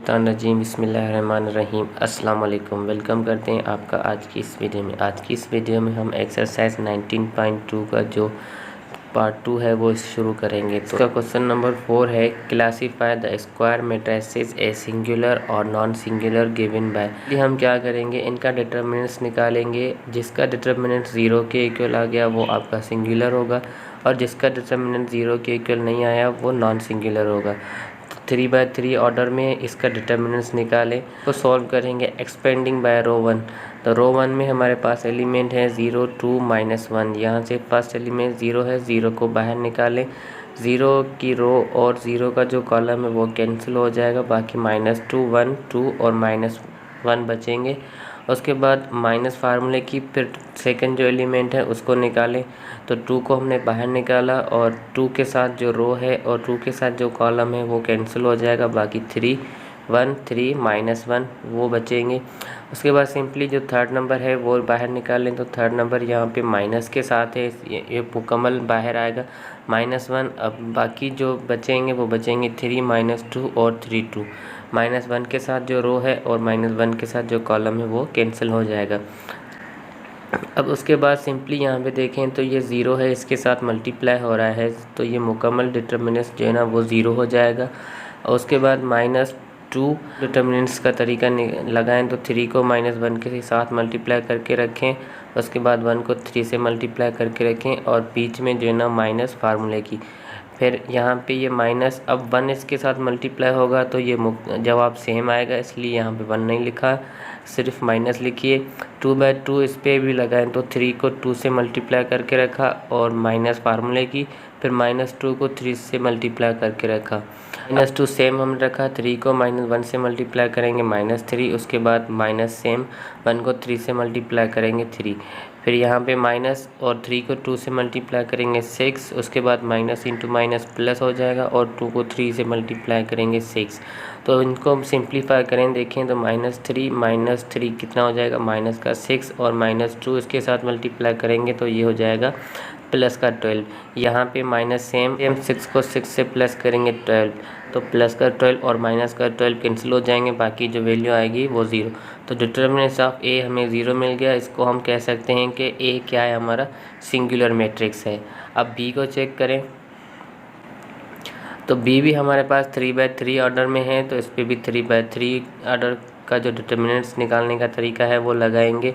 रजीम बिस्मिल्लाहिर्रहमानिर्रहीम अस्सलाम वालेकुम। वेलकम करते हैं आपका आज की इस वीडियो में हम एक्सरसाइज 19.2 का जो पार्ट 2 है वो शुरू करेंगे। तो इसका क्वेश्चन नंबर 4 है, classify the square matrices a singular और नॉन सिंगुलर गिवन बाय। हम क्या करेंगे, इनका डिटर्मिनेंट्स निकालेंगे। जिसका डिटर्मिनेंट 0 के इक्वल आ गया वो आपका सिंगुलर होगा, और जिसका डिटर्मिनेंट 0 के इक्वल नहीं आया वो नॉन सिंगुलर होगा। 3/3 ऑर्डर में इसका डिटर्मिनेंट्स निकालें तो सॉल्व करेंगे एक्सपेंडिंग बाय रो 1। तो रो 1 में हमारे पास एलिमेंट है 0, 2, -1। यहाँ से फर्स्ट एलिमेंट 0 है, 0 को बाहर निकालें। 0 की रो और 0 का जो कॉलम है वो कैंसिल हो जाएगा, बाकी -2, 1, 2 और -1 बचेंगे। उसके बाद माइनस फार्मूले की फिर सेकंड जो एलिमेंट है उसको निकालें। तो 2 को हमने बाहर निकाला और 2 के साथ जो रो है और 2 के साथ जो कॉलम है वो कैंसिल हो जाएगा, बाकी 3, 1, 3, -1 वो बचेंगे। उसके बाद सिंपली जो थर्ड नंबर है वो बाहर निकालें। तो थर्ड नंबर यहाँ पे माइनस के साथ है, ये मुकम्मल बाहर आएगा -1। अब बाकी जो बचेंगे वो बचेंगे 3, -2 और 3, 2। -1 के साथ जो रो है और -1 के साथ जो कॉलम है वो कैंसिल हो जाएगा। अब उसके बाद सिंपली यहाँ पे देखें तो ये 0 है, इसके साथ मल्टीप्लाई हो रहा है, तो ये मुकम्मल डिटर्मिनेंट्स जो है ना वो 0 हो जाएगा। और उसके बाद -2 डिटर्मिनेंट्स का तरीका लगाएं। तो 3 को -1 के साथ मल्टीप्लाई करके रखें, उसके बाद 1 को 3 से मल्टीप्लाई करके रखें, और बीच में जो है ना माइनस फार्मूले की। फिर यहाँ पे ये माइनस, अब 1 इसके साथ मल्टीप्लाई होगा तो ये जवाब सेम आएगा, इसलिए यहाँ पे 1 नहीं लिखा, सिर्फ माइनस लिखिए। 2/2 इस पर भी लगाएं। तो 3 को 2 से मल्टीप्लाई करके रखा और माइनस फार्मूले की, फिर -2 को 3 से मल्टीप्लाई करके रखा। -2 सेम हमने रखा, 3 को -1 से मल्टीप्लाई करेंगे -3, उसके बाद माइनस सेम 1 को 3 से मल्टीप्लाई करेंगे 3, फिर यहाँ पे माइनस और 3 को 2 से मल्टीप्लाई करेंगे 6, उसके बाद माइनस इंटू माइनस प्लस हो जाएगा, और 2 को 3 से मल्टीप्लाई करेंगे 6। तो इनको हम सिंप्लीफाई करें, देखें तो -3 कितना हो जाएगा, माइनस का 6, और -2 इसके साथ मल्टीप्लाई करेंगे तो ये हो जाएगा प्लस का 12। यहाँ पे माइनस सेम 6 को 6 से प्लस करेंगे 12, तो प्लस का 12 और माइनस का 12 कैंसिल हो जाएंगे, बाकी जो वैल्यू आएगी वो 0। तो डिटर्मिनेंट्स ऑफ ए हमें 0 मिल गया। इसको हम कह सकते हैं कि ए क्या है, हमारा सिंगुलर मैट्रिक्स है। अब बी को चेक करें, तो बी भी हमारे पास 3/3 ऑर्डर में है, तो इस पर भी 3/3 ऑर्डर का जो डिटर्मिनेंट्स निकालने का तरीका है वो लगाएंगे।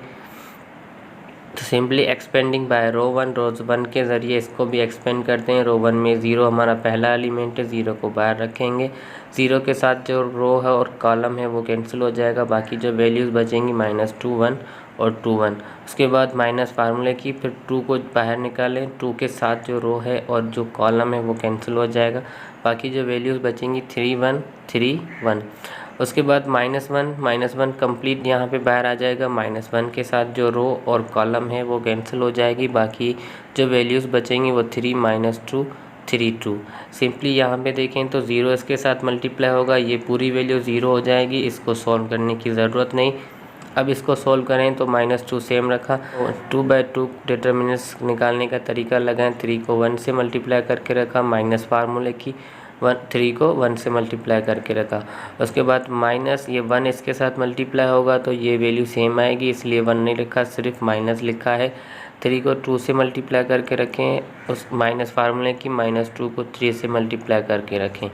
तो सिंपली एक्सपेंडिंग बाय रो 1 के ज़रिए इसको भी एक्सपेंड करते हैं। रो 1 में 0 हमारा पहला एलिमेंट है, 0 को बाहर रखेंगे। 0 के साथ जो रो है और कॉलम है वो कैंसिल हो जाएगा, बाकी जो वैल्यूज़ बचेंगी -2, 1 और 2, 1। उसके बाद माइनस फार्मूले की, फिर 2 को बाहर निकालें, 2 के साथ जो रो है और जो कॉलम है वो कैंसिल हो जाएगा, बाकी जो वैल्यूज़ बचेंगी 3, 1, 3, 1। उसके बाद -1 कंप्लीट यहाँ पे बाहर आ जाएगा, -1 के साथ जो रो और कॉलम है वो कैंसिल हो जाएगी, बाकी जो वैल्यूज़ बचेंगी वो 3, -2, 3, 2। सिंपली यहाँ पे देखें तो 0 इसके साथ मल्टीप्लाई होगा, ये पूरी वैल्यू 0 हो जाएगी, इसको सॉल्व करने की ज़रूरत नहीं। अब इसको सॉल्व करें तो -2 सेम रखा, 2/2 डिटर्मिनेंट्स निकालने का तरीका लगाएं। 3 को 1 से मल्टीप्लाई करके रखा, माइनस फार्मूले की 3 को 1 से मल्टीप्लाई करके रखा। उसके बाद माइनस ये 1 इसके साथ मल्टीप्लाई होगा तो ये वैल्यू सेम आएगी, इसलिए 1 नहीं लिखा, सिर्फ माइनस लिखा है। 3 को 2 से मल्टीप्लाई करके रखें, उस माइनस फार्मूले की, -2 को 3 से मल्टीप्लाई करके रखें।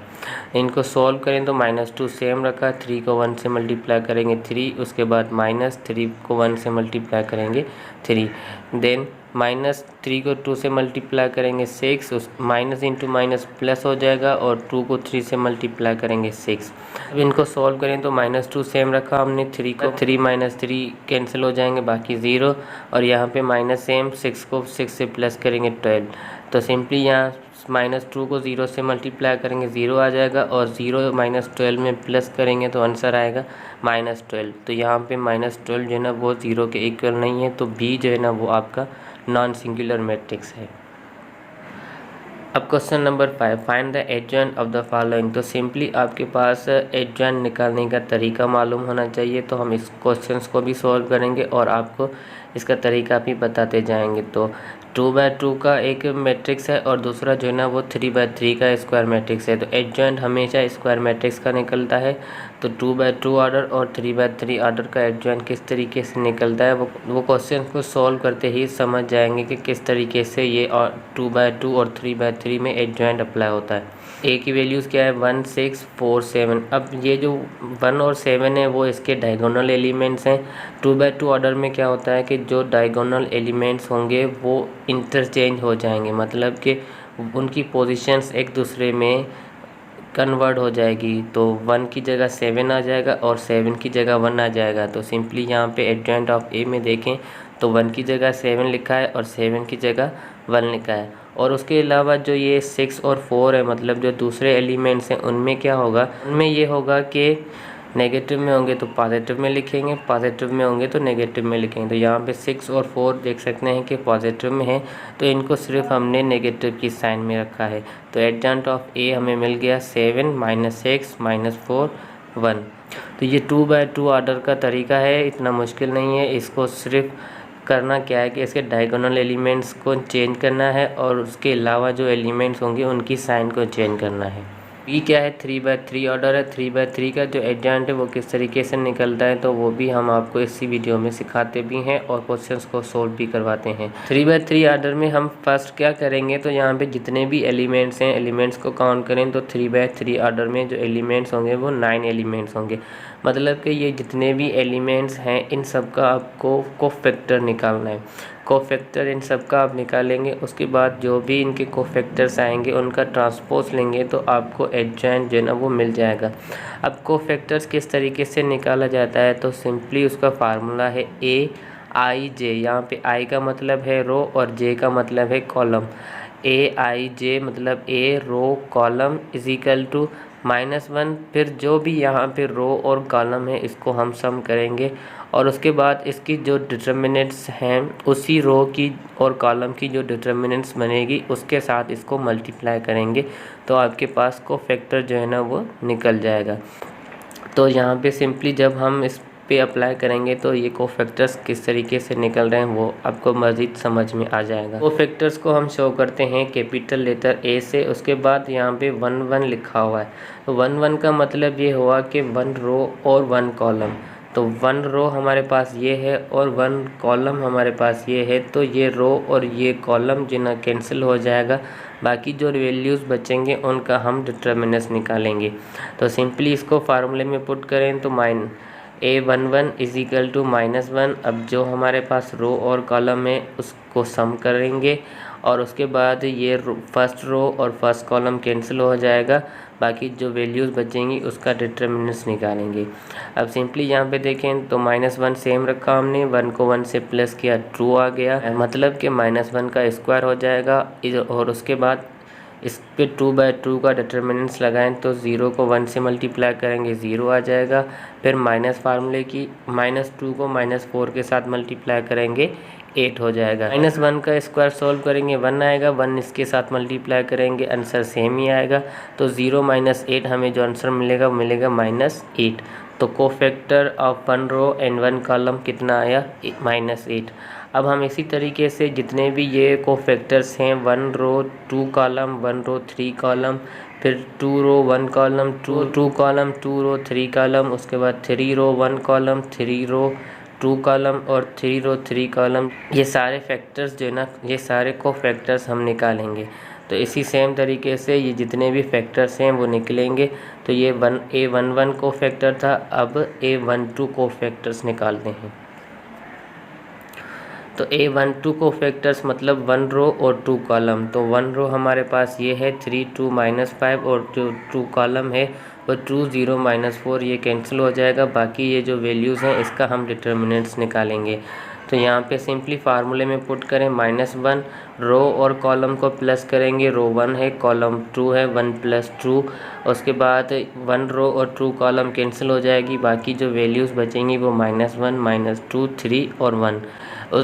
इनको सॉल्व करें तो -2 सेम रखा, 3 को 1 से मल्टीप्लाई करेंगे 3, उसके बाद -3 को 1 से मल्टीप्लाई करेंगे 3, देन -3 को 2 से मल्टीप्लाई करेंगे 6, उस माइनस इंटू माइनस प्लस हो जाएगा, और 2 को 3 से मल्टीप्लाई करेंगे 6। अब इनको सॉल्व करें तो -2 सेम रखा हमने, 3 को 3 -3 कैंसिल हो जाएंगे, बाकी 0, और यहाँ पे माइनस सेम 6 को 6 से प्लस करेंगे 12। तो सिंपली यहाँ -2 को 0 से मल्टीप्लाई करेंगे 0 आ जाएगा, और 0 -12 में प्लस करेंगे तो आंसर आएगा -12। तो यहाँ पे -12 जो है ना वो 0 के इक्वल नहीं है, तो बी जो है ना वो आपका नॉन सिंगुलर मैट्रिक्स है। अब question number 5, find the adjoint of the following. तो सिंपली आपके पास एडजॉइंट निकालने का तरीका मालूम होना चाहिए, तो हम इस क्वेश्चंस को भी सॉल्व करेंगे और आपको इसका तरीका भी बताते जाएंगे। तो 2/2 का एक मैट्रिक्स है और दूसरा जो है ना वो 3/3 का स्क्वायर मैट्रिक्स है। तो एडजॉइंट हमेशा स्क्वायर मैट्रिक्स का निकलता है। तो 2/2 ऑर्डर और 3/3 ऑर्डर का एडजॉइंट किस तरीके से निकलता है वो क्वेश्चन को सॉल्व करते ही समझ जाएंगे कि किस तरीके से ये 2/2 और 3/3 में एडजॉइंट अप्लाई होता है। ए की वैल्यूज़ क्या है 1 6 4 7। अब ये जो 1 और 7 है वो इसके डायगोनल एलिमेंट्स हैं। 2/2 ऑर्डर में क्या होता है कि जो डायगोनल एलिमेंट्स होंगे वो इंटरचेंज हो जाएंगे, मतलब कि उनकी पोजीशंस एक दूसरे में कन्वर्ट हो जाएगी। तो 1 की जगह 7 आ जाएगा और 7 की जगह 1 आ जाएगा। तो सिंपली यहाँ पे एडजॉइंट ऑफ ए में देखें तो 1 की जगह 7 लिखा है और 7 की जगह 1 लिखा है। और उसके अलावा जो ये 6 और 4 है, मतलब जो दूसरे एलिमेंट्स हैं उनमें क्या होगा, उनमें ये होगा कि नेगेटिव में होंगे तो पॉजिटिव में लिखेंगे, पॉजिटिव में होंगे तो नेगेटिव में लिखेंगे। तो यहाँ पे 6 और 4 देख सकते हैं कि पॉजिटिव में है, तो इनको सिर्फ हमने नेगेटिव की साइन में रखा है। तो एडजॉइंट ऑफ ए हमें मिल गया 7 -6 -4 1। तो ये 2/2 ऑर्डर का तरीका है, इतना मुश्किल नहीं है। इसको सिर्फ करना क्या है कि इसके डायगोनल एलिमेंट्स को चेंज करना है और उसके अलावा जो एलिमेंट्स होंगे उनकी साइन को चेंज करना है। बी क्या है 3/3 ऑर्डर है। 3/3 का जो एडजॉइंट है वो किस तरीके से निकलता है तो वो भी हम आपको इसी वीडियो में सिखाते भी हैं और क्वेश्चंस को सोल्व भी करवाते हैं। 3/3 ऑर्डर में हम फर्स्ट क्या करेंगे, तो यहाँ पे जितने भी एलिमेंट्स हैं एलिमेंट्स को काउंट करें तो 3/3 ऑर्डर में जो एलिमेंट्स होंगे वो 9 एलिमेंट्स होंगे। मतलब कि ये जितने भी एलिमेंट्स हैं इन सब का आपको कोफैक्टर निकालना है। कोफैक्टर इन सब का आप निकालेंगे, उसके बाद जो भी इनके कोफैक्टर्स आएंगे उनका ट्रांसपोज लेंगे तो आपको एडजॉइंट जो है ना वो मिल जाएगा। अब कोफैक्टर्स किस तरीके से निकाला जाता है, तो सिंपली उसका फार्मूला है AIJ। यहाँ पे I का मतलब है रो और J का मतलब है कॉलम। AIJ मतलब A row column is equal to -1। फिर जो भी यहाँ पे रो और कॉलम है इसको हम सम करेंगे और उसके बाद इसकी जो डिटर्मिनेंट्स हैं उसी रो की और कॉलम की जो डिटर्मिनेंट्स बनेगी उसके साथ इसको मल्टीप्लाई करेंगे तो आपके पास कोफैक्टर जो है ना वो निकल जाएगा। तो यहाँ पे सिंपली जब हम इस पे अप्लाई करेंगे तो ये कोफैक्टर्स किस तरीके से निकल रहे हैं वो आपको मज़ीद समझ में आ जाएगा। कोफैक्टर्स को हम शो करते हैं कैपिटल लेटर A से, उसके बाद यहाँ पे 1 1 लिखा हुआ है। तो 1 1 का मतलब ये हुआ कि 1 रो और 1 कॉलम। तो 1 रो हमारे पास ये है और 1 कॉलम हमारे पास ये है, तो ये रो और ये कॉलम जो ना कैंसिल हो जाएगा, बाकी जो वैल्यूज़ बचेंगे उनका हम डिटर्मिनेंट्स निकालेंगे। तो सिंपली इसको फार्मूले में पुट करें तो A11 इज इक्वल टू -1। अब जो हमारे पास रो और कॉलम है उसको सम करेंगे और उसके बाद ये फर्स्ट रो और फर्स्ट कॉलम कैंसिल हो जाएगा, बाकी जो वैल्यूज़ बचेंगी उसका डिटर्मिनेंट्स निकालेंगे। अब सिंपली यहाँ पे देखें तो -1 सेम रखा हमने, 1 को 1 से प्लस किया ट्रू आ गया, मतलब कि -1 का स्क्वायर हो जाएगा। और उसके बाद इस पे 2/2 का डिटर्मिनेंट्स लगाएं तो 0 को 1 से मल्टीप्लाई करेंगे 0 आ जाएगा। फिर माइनस फार्मूले की -2 को -4 के साथ मल्टीप्लाई करेंगे 8 हो जाएगा। -1 का स्क्वायर सॉल्व करेंगे 1 आएगा, 1 इसके साथ मल्टीप्लाई करेंगे आंसर सेम ही आएगा। तो 0 - 8 हमें जो आंसर मिलेगा वो मिलेगा -8। तो cofactor of 1 row and 1 column कितना आया -8। अब हम इसी तरीके से जितने भी ये कोफैक्टर्स हैं 1 रो 2 कॉलम 1 रो 3 कॉलम, फिर 2 row 1 column 2 column 2 row 3 column, उसके बाद 3 रो 1 कॉलम 3 रो 2 कॉलम और 3 रो 3 कॉलम, ये सारे फैक्टर्स जो है ना ये सारे कोफैक्टर्स हम निकालेंगे। तो इसी सेम तरीके से ये जितने भी फैक्टर्स हैं वो निकलेंगे। तो ये A11 कोफैक्टर था, अब A12 कोफैक्टर्स निकालते हैं। तो A12 कोफैक्टर्स मतलब 1 रो और 2 कॉलम। तो 1 रो हमारे पास ये है 3 2 -5 और जो 2 कॉलम है वो 2 0 -4, ये कैंसिल हो जाएगा। बाकी ये जो वैल्यूज़ हैं इसका हम डिटर्मिनेंट्स निकालेंगे। तो यहाँ पे सिंपली फार्मूले में पुट करें -1, रो और कॉलम को प्लस करेंगे, रो 1 है कॉलम 2 है 1 + 2, उसके बाद 1 रो और 2 कॉलम कैंसिल हो जाएगी, बाकी जो वैल्यूज़ बचेंगी वो -1 -2 3 और 1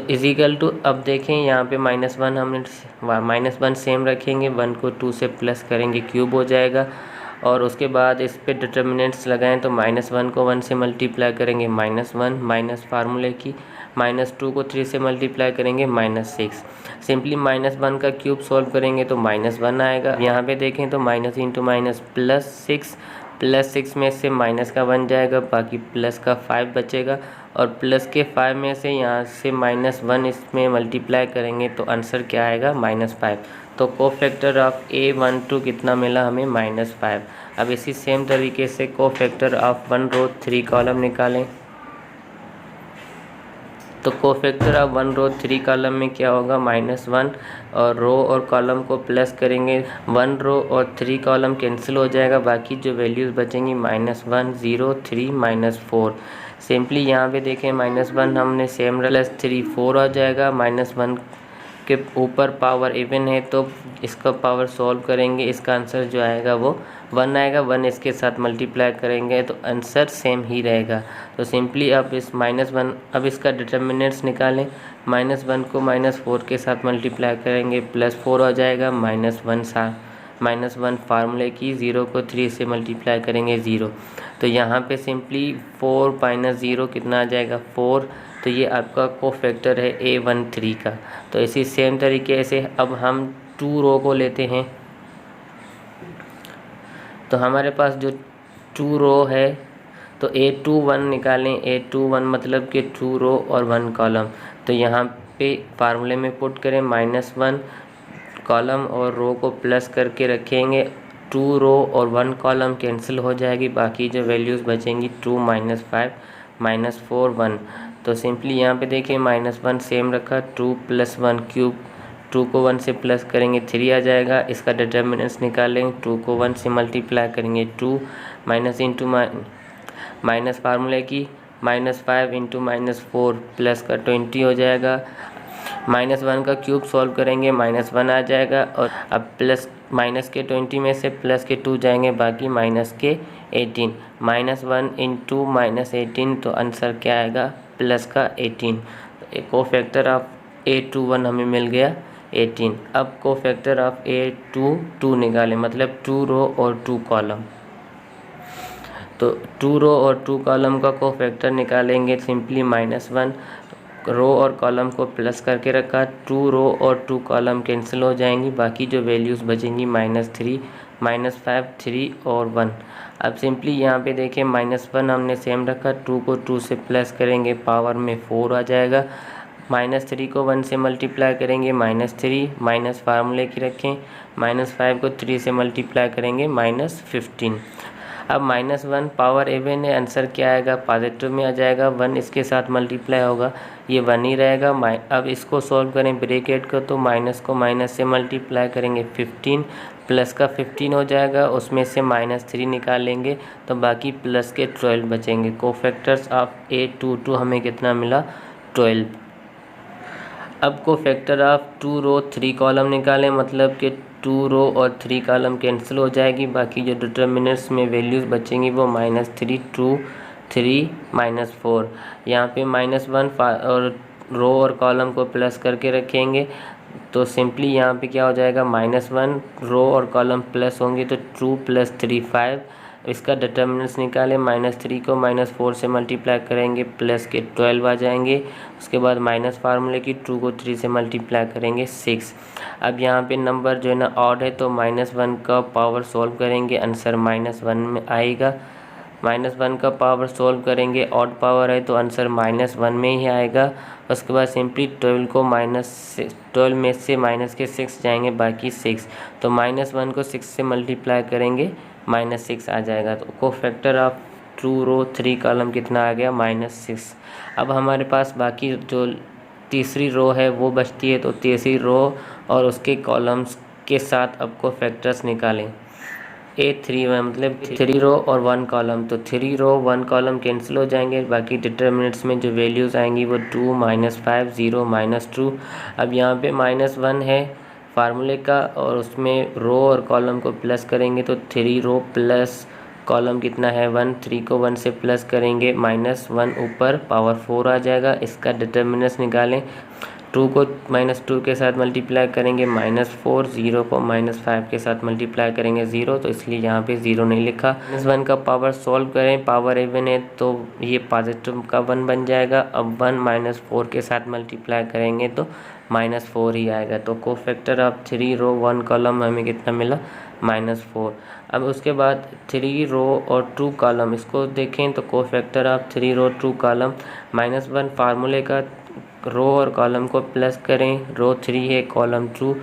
इज इक्वल टू। अब देखें यहाँ पे -1 हमने -1 सेम रखेंगे, 1 को 2 से प्लस करेंगे क्यूब हो जाएगा और उसके बाद इस पे डिटर्मिनेंट्स लगाएं तो -1 को 1 से मल्टीप्लाई करेंगे -1 माइनस फार्मूले की -2 को 3 से मल्टीप्लाई करेंगे -6। सिंपली -1 का क्यूब सॉल्व करेंगे तो -1 आएगा। यहाँ पे देखें तो माइनस इंटू माइनस +6 में से माइनस का 1 जाएगा, बाकी प्लस का 5 बचेगा और प्लस के 5 में से यहाँ से -1 इसमें मल्टीप्लाई करेंगे तो आंसर क्या आएगा -5। तो कोफैक्टर ऑफ A12 कितना मिला हमें -5। अब इसी सेम तरीके से कोफैक्टर ऑफ 1 रो 3 कॉलम निकालें। तो कोफैक्टर ऑफ 1 रो 3 कॉलम में क्या होगा -1 और रो और कॉलम को प्लस करेंगे। 1 रो और 3 कॉलम कैंसिल हो जाएगा, बाकी जो वैल्यूज़ बचेंगी -1 0 3 -4। सिंपली यहाँ पे देखें -1 हमने सेम +3 4 आ जाएगा। -1 के ऊपर पावर इवन है तो इसका पावर सॉल्व करेंगे, इसका आंसर जो आएगा वो 1 आएगा। 1 इसके साथ मल्टीप्लाई करेंगे तो आंसर सेम ही रहेगा। तो सिंपली अब इस -1 अब इसका डिटर्मिनेंट्स निकालें। -1 को -4 के साथ मल्टीप्लाई करेंगे +4 आ जाएगा। -1 फार्मूले की 0 को 3 से मल्टीप्लाई करेंगे 0। तो यहाँ पे सिंपली 4 - 0 कितना आ जाएगा 4। तो ये आपका कोफैक्टर है A13 का। तो इसी सेम तरीके से अब हम 2 रो को लेते हैं। तो हमारे पास जो 2 रो है तो A21 निकालें। A21 मतलब कि 2 रो और 1 कॉलम। तो यहाँ पे फार्मूले में पुट करें -1 कॉलम और रो को प्लस करके रखेंगे। 2 रो और 1 कॉलम कैंसिल हो जाएगी, बाकी जो वैल्यूज़ बचेंगी 2 -5 -4 1। तो सिंपली यहाँ पे देखिए -1 सेम रखा, 2 + 1 क्यूब। 2 को 1 से प्लस करेंगे 3 आ जाएगा। इसका डिटर्मिनेंट्स निकालें। 2 को 1 से मल्टीप्लाई करेंगे 2 माइनस इंटू माइनस फार्मूले की -5 इंटू -4 प्लस का 20 हो जाएगा। -1 का क्यूब सॉल्व करेंगे -1 आ जाएगा और अब प्लस माइनस के 20 में से प्लस के 2 जाएंगे, बाकी माइनस के 18। -1 इंटू -18 तो आंसर क्या आएगा प्लस का 18। तो कोफैक्टर ऑफ A21 हमें मिल गया 18। अब कोफैक्टर ऑफ A22 निकालें, मतलब 2 रो और 2 कॉलम। तो 2 रो और 2 कॉलम का कोफैक्टर निकालेंगे। सिंपली -1 रो और कॉलम को प्लस करके रखा। 2 रो और 2 कॉलम कैंसिल हो जाएंगी, बाकी जो वैल्यूज़ बचेंगी -3 -5 3 और 1। अब सिंपली यहाँ पे देखें -1 हमने सेम रखा, 2 को 2 से प्लस करेंगे पावर में 4 आ जाएगा। -3 को 1 से मल्टीप्लाई करेंगे -3 माइनस फार्मूले की रखें। -5 को 3 से मल्टीप्लाई करेंगे -15। अब -1 पावर इवन है, आंसर क्या आएगा पॉजिटिव में आ जाएगा। 1 इसके साथ मल्टीप्लाई होगा, ये 1 ही रहेगा। अब इसको सॉल्व करें ब्रैकेट को, तो माइनस को माइनस से मल्टीप्लाई करेंगे 15 प्लस का 15 हो जाएगा, उसमें से -3 निकालेंगे तो बाकी प्लस के 12 बचेंगे। कोफैक्टर्स ऑफ A22 हमें कितना मिला 12। अब कोफैक्टर ऑफ 2 रो 3 कॉलम निकालें, मतलब कि 2 रो और 3 कॉलम कैंसिल हो जाएगी, बाकी जो डिटर्मिनेंट्स में वैल्यूज़ बचेंगी वो -3 2 3 -4। यहाँ पे -1 और रो और कॉलम को प्लस करके रखेंगे। तो सिंपली यहाँ पे क्या हो जाएगा -1 रो और कॉलम प्लस होंगे तो 2 + 3 5। इसका डिटर्मिनेंट्स निकालें। -3 को -4 से मल्टीप्लाई करेंगे प्लस के 12 आ जाएंगे। उसके बाद माइनस फार्मूले की 2 को 3 से मल्टीप्लाई करेंगे 6। अब यहाँ पे नंबर जो है ना ऑड है, तो -1 का पावर सॉल्व करेंगे, आंसर -1 में आएगा। -1 का पावर सॉल्व करेंगे, ऑड पावर है तो आंसर -1 में ही आएगा। उसके बाद सिंपली 12 को -12 में से माइनस के 6 जाएंगे, बाकी 6। तो -1 को 6 से मल्टीप्लाई करेंगे -6 आ जाएगा। तो कोफैक्टर ऑफ 2 रो 3 कॉलम कितना आ गया -6। अब हमारे पास बाकी जो तीसरी रो है वो बचती है, तो तीसरी रो और उसके कॉलम्स के साथ अब कोफैक्टर्स निकालें। A3 में मतलब 3 रो और 1 कॉलम, तो 3 रो 1 कॉलम कैंसिल हो जाएंगे, बाकी डिटर्मिनेंट्स में जो वैल्यूज़ आएंगी वो 2 -5 0 -2। अब यहाँ पे -1 है फार्मूले का और उसमें रो और कॉलम को प्लस करेंगे तो 3 रो प्लस कॉलम कितना है 1। 3 को 1 से प्लस करेंगे -1 ऊपर पावर 4 आ जाएगा। इसका डिटर्मिनेंट्स निकालें। 2 को -2 के साथ मल्टीप्लाई करेंगे -4, 0 को -5 के साथ मल्टीप्लाई करेंगे 0, तो इसलिए यहाँ पे 0 नहीं लिखा। -1 का पावर सॉल्व करें, पावर इवन है तो ये पॉजिटिव का 1 बन जाएगा। अब 1 -4 के साथ मल्टीप्लाई करेंगे तो -4 ही आएगा। तो कोफैक्टर ऑफ 3 रो 1 कॉलम हमें कितना मिला, -4। अब उसके बाद 3 रो और 2 कॉलम, इसको देखें तो कोफैक्टर ऑफ 3 रो 2 कॉलम -1 फार्मूले का रो और कॉलम को प्लस करें, रो 3 है कॉलम 2।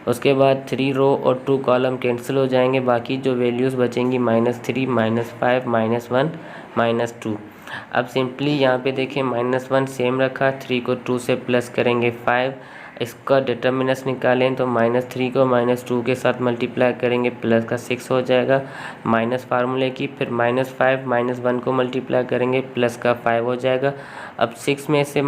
उसके बाद 3 रो और 2 कॉलम कैंसिल हो जाएंगे, बाकी जो वैल्यूज़ बचेंगी -3, -5, -1, -2। अब सिंपली यहाँ पे देखें -1 सेम रखा, 3 को 2 से प्लस करेंगे 5, इसका डिटर्मिनेंट्स निकालें तो -3 को -2 के साथ मल्टीप्लाई करेंगे प्लस का 6 हो जाएगा, माइनस फार्मूले की, फिर -5 -1 को मल्टीप्लाई करेंगे प्लस का 5 हो जाएगा। अब 6 में से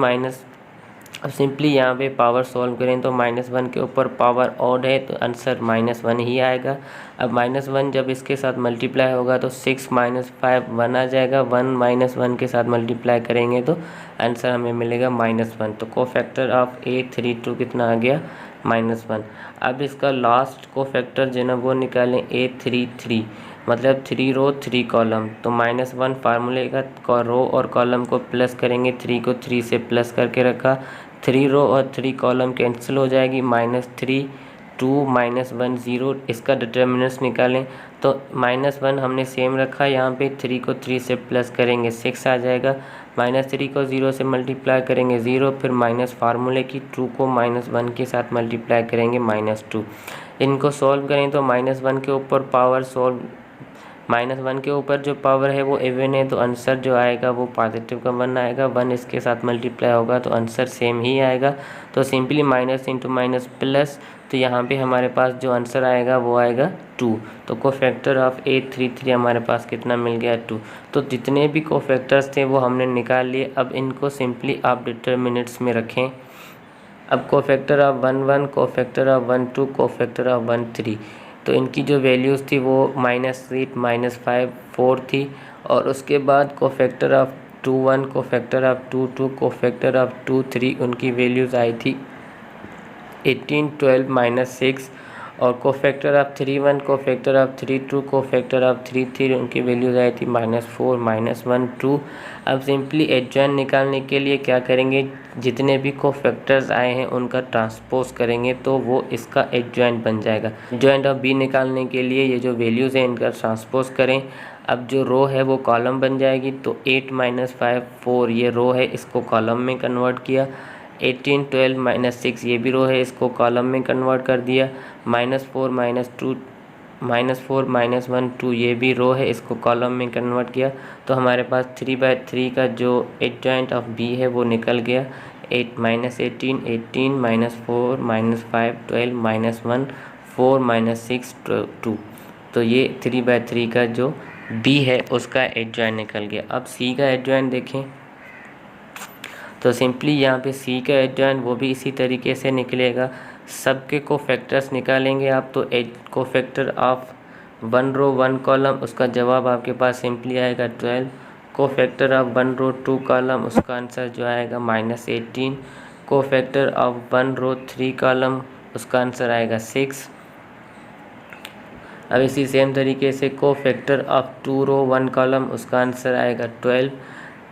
अब सिंपली यहाँ पे पावर सॉल्व करें तो -1 के ऊपर पावर ऑड है तो आंसर -1 ही आएगा। अब -1 जब इसके साथ मल्टीप्लाई होगा तो 6 -5 1 आ जाएगा, 1 -1 के साथ मल्टीप्लाई करेंगे तो आंसर हमें मिलेगा -1। तो कोफैक्टर ऑफ A32 कितना आ गया, -1। अब इसका लास्ट कोफैक्टर जो है वो निकालें A33, मतलब 3 रो 3 कॉलम, तो -1 फार्मूले का रो और कॉलम को प्लस करेंगे, 3 को 3 से प्लस करके रखा, 3 रो और 3 कॉलम कैंसिल हो जाएगी, -3 2 -1 0। इसका डिटर्मिनेंट्स निकालें तो -1 हमने सेम रखा, यहाँ पे 3 को 3 से प्लस करेंगे 6 आ जाएगा, -3 को 0 से मल्टीप्लाई करेंगे 0, फिर माइनस फार्मूले की 2 को -1 के साथ मल्टीप्लाई करेंगे -2। इनको सॉल्व करें तो -1 के ऊपर पावर -1 के ऊपर जो पावर है वो इवन है तो आंसर जो आएगा वो पॉजिटिव का 1 आएगा, 1 इसके साथ मल्टीप्लाई होगा तो आंसर सेम ही आएगा। तो simply minus into minus plus, तो यहाँ पे हमारे पास जो आंसर आएगा वो आएगा 2। तो कोफैक्टर ऑफ A33 हमारे पास कितना मिल गया, 2। तो जितने भी कोफैक्टर्स थे वो हमने निकाल लिए। अब इनको सिंपली आप डिटर्मिनेंट्स में रखें। अब cofactor of 1 1, cofactor of 1 2, cofactor of 1 3, तो इनकी जो वैल्यूज़ थी वो -8 -5 4 थी। और उसके बाद cofactor of 2 1, cofactor of 2 2, cofactor of 2 3, उनकी वैल्यूज़ आई थी 18 12 -6। और cofactor of 3 1, cofactor of 3 2, cofactor of 3 3, उनकी वैल्यूज़ आई थी -4 -1 2। अब सिंपली एडजॉइंट निकालने के लिए क्या करेंगे, जितने भी कोफैक्टर्स आए हैं उनका ट्रांसपोज करेंगे तो वो इसका एडजॉइंट बन जाएगा। एडजॉइंट ऑफ बी निकालने के लिए ये जो वैल्यूज़ हैं इनका ट्रांसपोज करें। अब जो रो है वो कॉलम बन जाएगी, तो 8 -5 4 ये रो है, इसको कॉलम में कन्वर्ट किया। 18 12 -6 ये भी रो है, इसको कॉलम में कन्वर्ट कर दिया। -4 -1 2 ये भी रो है, इसको कॉलम में कन्वर्ट किया। तो हमारे पास 3/3 का जो एडजॉइंट ऑफ बी है वो निकल गया। 8 -18 18 -4 -5 12 -1 4 -6 2। तो ये 3/3 का जो बी है उसका एडजॉइंट निकल गया। अब सी का एडजॉइंट देखें तो सिंपली यहाँ पे सी का एडजॉइंट वो भी इसी तरीके से निकलेगा। सबके कोफैक्टर्स निकालेंगे आप तो कोफैक्टर ऑफ 1 रो 1 कॉलम, उसका जवाब आपके पास सिंपली आएगा 12। कोफैक्टर ऑफ 1 रो 2 कॉलम, उसका आंसर जो आएगा -18। कोफैक्टर ऑफ 1 रो 3 कॉलम, उसका आंसर आएगा 6। अब इसी सेम तरीके से कोफैक्टर ऑफ 2 रो 1 कॉलम, उसका आंसर आएगा 12।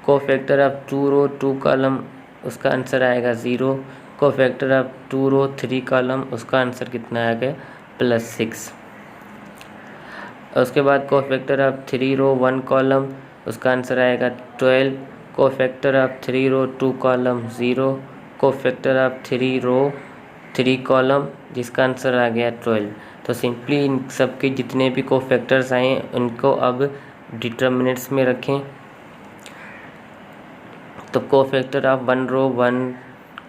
कोफैक्टर ऑफ 2 रो 2 कॉलम, उसका आंसर आएगा 0। कोफैक्टर ऑफ 2 रो 3 कॉलम, उसका आंसर कितना आएगा +6। उसके बाद कोफैक्टर ऑफ 3 रो 1 कॉलम, उसका आंसर आएगा 12। Cofactor of 3 row 2 column 0। Cofactor of 3 row 3 column, जिसका आंसर आ गया 12। तो सिंपली इन सब के जितने भी कोफैक्टर्स आए उनको अब डिटर्मिनेंट्स में रखें। तो cofactor of 1 row 1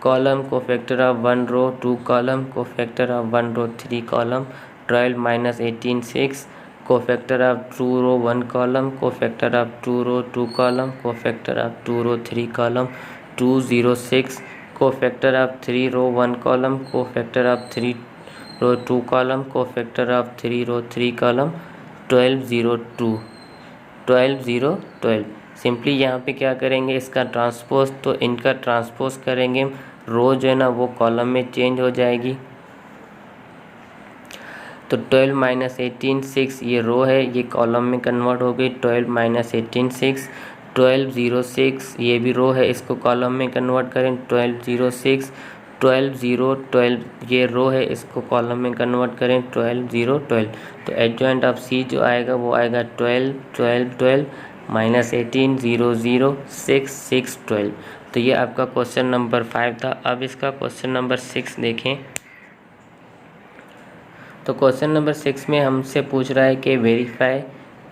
column, cofactor of 1 row 2 column, cofactor of 1 row 3 column 12 -18 6। Cofactor of 2 row 1 column, cofactor of 2 row 2 column, cofactor of 2 row 3 column 206। Cofactor of 3 row 1 column, cofactor of 3 row 2 column, cofactor of 3 row 3 column 1202 12 simply यहाँ पे क्या करेंगे, इसका transpose, तो इनका transpose करेंगे रो जो है ना वो कॉलम में चेंज हो जाएगी। तो 12 माइनस 18 6 ये रो है, ये कॉलम में कन्वर्ट हो गई। 12 माइनस 18 6, 12 0 6 ये भी रो है, इसको कॉलम में कन्वर्ट करें। 12 0 6, 12 0 12 ये रो है, इसको कॉलम में कन्वर्ट करें। 12 0 12। तो एडजॉइंट ऑफ सी जो आएगा वो आएगा 12 12 12 माइनस 18 0 0 6 6 12। तो ये आपका क्वेश्चन नंबर 5 था। अब इसका क्वेश्चन नंबर 6 देखें। तो क्वेश्चन नंबर 6 में हमसे पूछ रहा है कि verify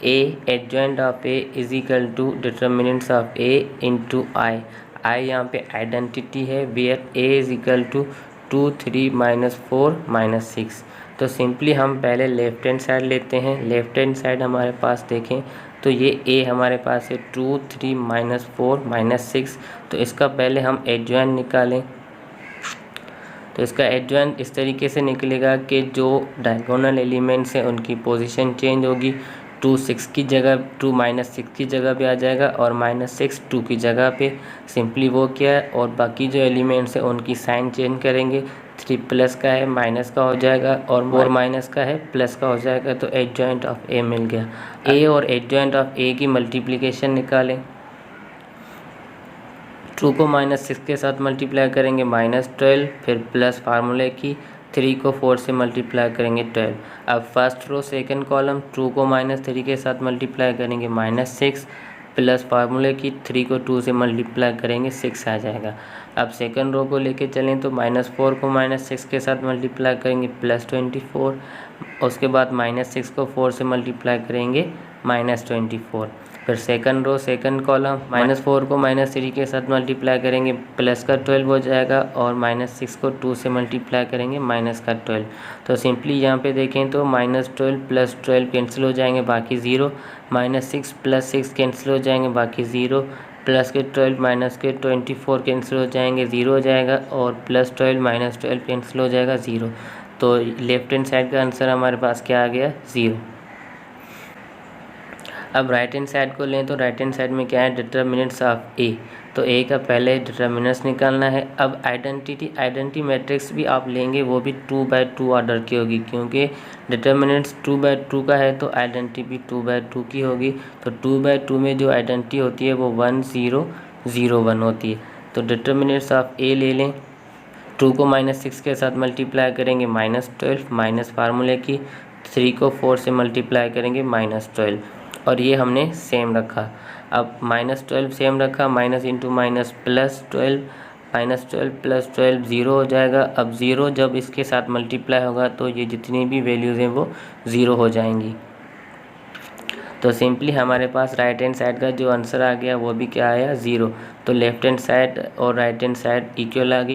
A adjoint of A is equal to determinants of A into I. I यहाँ पे आइडेंटिटी है, where A is equal to 2 3 minus 4 minus 6। तो सिंपली हम पहले लेफ्ट हैंड साइड लेते हैं। लेफ्ट हैंड साइड हमारे पास देखें तो ये ए हमारे पास है 2 3 माइनस 4 माइनस 6। तो इसका पहले हम एडजॉइंट निकालें। तो इसका एडजॉइंट इस तरीके से निकलेगा कि जो डायगोनल एलिमेंट्स हैं उनकी पोजीशन चेंज होगी। 2 6 की जगह 2 माइनस 6 की जगह पे आ जाएगा और माइनस 6 2 की जगह पे। सिंपली वो क्या है, और बाकी जो एलिमेंट्स हैं उनकी साइन चेंज करेंगे। 3 प्लस का है माइनस का हो जाएगा और 4 माइनस का है प्लस का हो जाएगा। तो एडजॉइंट ऑफ ए मिल गया। ए और एडजॉइंट ऑफ ए की मल्टीप्लिकेशन निकालें। 2 को माइनस 6 के साथ मल्टीप्लाई करेंगे -12, फिर प्लस फार्मूले की 3 को 4 से मल्टीप्लाई करेंगे 12। अब फर्स्ट रो सेकंड कॉलम 2 को -3 के साथ मल्टीप्लाई करेंगे -6, प्लस फार्मूले की 3 को 2 से मल्टीप्लाई करेंगे 6 आ जाएगा। अब सेकंड रो को लेके चलें तो -4 को -6 के साथ मल्टीप्लाई करेंगे +24, उसके बाद -6 को 4 से मल्टीप्लाई करेंगे -24। फिर सेकंड रो सेकंड कॉलम -4 को -3 के साथ मल्टीप्लाई करेंगे प्लस का 12 हो जाएगा और -6 को 2 से मल्टीप्लाई करेंगे माइनस का 12। तो सिंपली यहाँ पे देखें तो -12 प्लस 12 कैंसिल हो जाएंगे बाकी 0, -6 प्लस 6 कैंसिल हो जाएंगे बाकी 0, प्लस के 12 माइनस के 24 कैंसिल हो जाएंगे 0 हो जाएगा और प्लस 12 माइनस 12 कैंसिल हो जाएगा 0। तो लेफ्ट हैंड साइड का आंसर हमारे पास क्या आ गया 0। अब राइट हैंड साइड को लें तो राइट हैंड साइड में क्या है, डिटर्मिनेंट्स ऑफ ए। तो ए का पहले डिटर्मिनेंट्स निकालना है। अब आइडेंटिटी मैट्रिक्स भी आप लेंगे वो भी 2/2 ऑर्डर की होगी, क्योंकि डिटर्मिनेंट्स 2/2 का है तो आइडेंटिटी भी 2/2 की होगी। तो 2/2 में जो आइडेंटिटी होती है वो 1 0 0 1 होती है। तो डिटर्मिनेंट्स ऑफ ए ले लें। 2 को -6 के साथ मल्टीप्लाई करेंगे -12, माइनस फार्मूले की 3 को 4 से मल्टीप्लाई करेंगे -12 और ये हमने सेम रखा। अब -12 सेम रखा, माइनस इंटू माइनस +12, -12 + 12 0 हो जाएगा। अब 0 जब इसके साथ मल्टीप्लाई होगा तो ये जितनी भी वैल्यूज़ हैं वो 0 हो जाएंगी। तो सिंपली हमारे पास राइट हैंड साइड का जो आंसर आ गया वो भी क्या आया 0। तो लेफ्ट हैंड साइड और राइट हैंड साइड इक्वल आ गई।